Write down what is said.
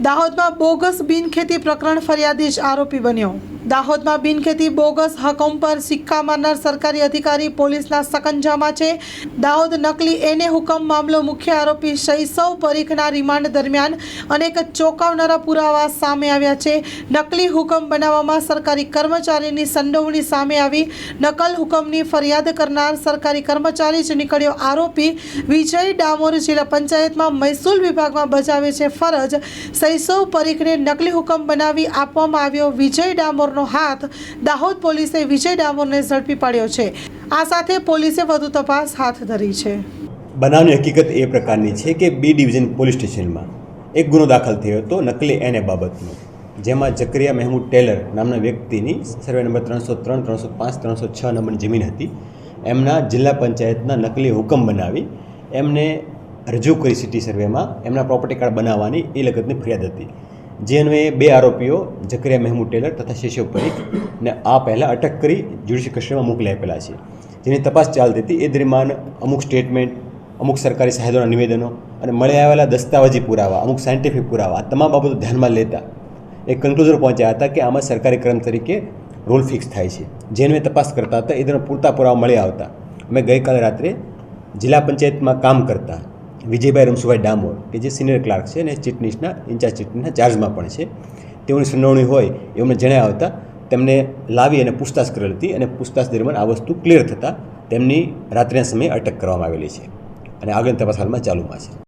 દાહોદમાં બોગસ બિનખેતી પ્રકરણ ફરિયાદી જ આરોપી બન્યો। દાહોદમાં બિનખેતી બોગસ હકમ પર સિક્કા મારનાર સરકારી અધિકારી પોલીસના સકંજામાં છે। દાહોદ નકલી એને હુકમ મામલો મુખ્ય આરોપી શૈસવ પરીખના રિમાન્ડ દરમિયાન અનેક ચોંકાવનારા પુરાવા સામે આવ્યા છે। નકલી હુકમ બનાવવામાં સરકારી કર્મચારીની સંડોવણી સામે આવી। નકલ હુકમની ફરિયાદ કરનાર સરકારી કર્મચારી જ નીકળ્યો આરોપી। વિજય ડામોર જિલ્લા પંચાયતમાં મહેસૂલ વિભાગમાં બજાવે છે ફરજ। શૈસવ પરીખને નકલી હુકમ બનાવી આપવામાં આવ્યો। વિજય ડામોરનો હાથ। દાહોદ પોલીસે વિજય ડામોરને ઝડપી પાડ્યો છે। આ સાથે પોલીસે વધુ તપાસ હાથ ધરી છે। બનાવની હકીકત એ પ્રકારની છે કે બી ડિવિઝન પોલીસ સ્ટેશનમાં એક ગુનો દાખલ થયો હતો નકલી એને બાબતનો, જેમાં જકરિયા મહેમૂદ ટેલર નામના વ્યક્તિની સર્વે નંબર 303, 305, 306 નંબરની જમીન હતી। એમના જિલ્લા પંચાયતના નકલી હુકમ બનાવી એમને રજૂ કરી સિટી સર્વેમાં એમના પ્રોપર્ટી કાર્ડ બનાવવાની એ લગતની ફરિયાદ હતી। જે અન્વયે બે આરોપીઓ જકરિયા મહેમૂદ ટેલર તથા શૈસવ પરીખ ને આ પહેલાં અટક કરી જ્યુડિશિયલ કસ્ટડીમાં મોકલી આપેલા છે, જેની તપાસ ચાલતી હતી। એ દરમિયાન અમુક સ્ટેટમેન્ટ, અમુક સરકારી સાહેબોના નિવેદનો અને મળી આવેલા દસ્તાવેજી પુરાવા, અમુક સાયન્ટિફિક પુરાવા, આ તમામ બાબતો ધ્યાનમાં લેતા એક કન્ક્લુઝન પહોંચ્યા હતા કે આમાં સરકારી ક્રમ તરીકે રોલ ફિક્સ થાય છે। જેને તપાસ કરતા હતા એ દરમિયાન પૂરતા પુરાવા મળી આવતા અમે ગઈકાલે રાત્રે જિલ્લા પંચાયતમાં કામ કરતા વિજયભાઈ રમસુભાઈ ડામોર કે જે સિનિયર ક્લાર્ક છે અને ચીટનીસના ઇન્ચાર્જ ચીટનીસના ચાર્જમાં પણ છે, તેઓની સંડોવણી હોય એમને જણાવ્યા હતા। તેમને લાવી અને પૂછતાછ કરેલ હતી અને પૂછતાછ દરમિયાન આ વસ્તુ ક્લિયર થતાં તેમની રાત્રિના સમયે અટક કરવામાં આવેલી છે અને આગળની તપાસ હાલમાં ચાલુમાં છે।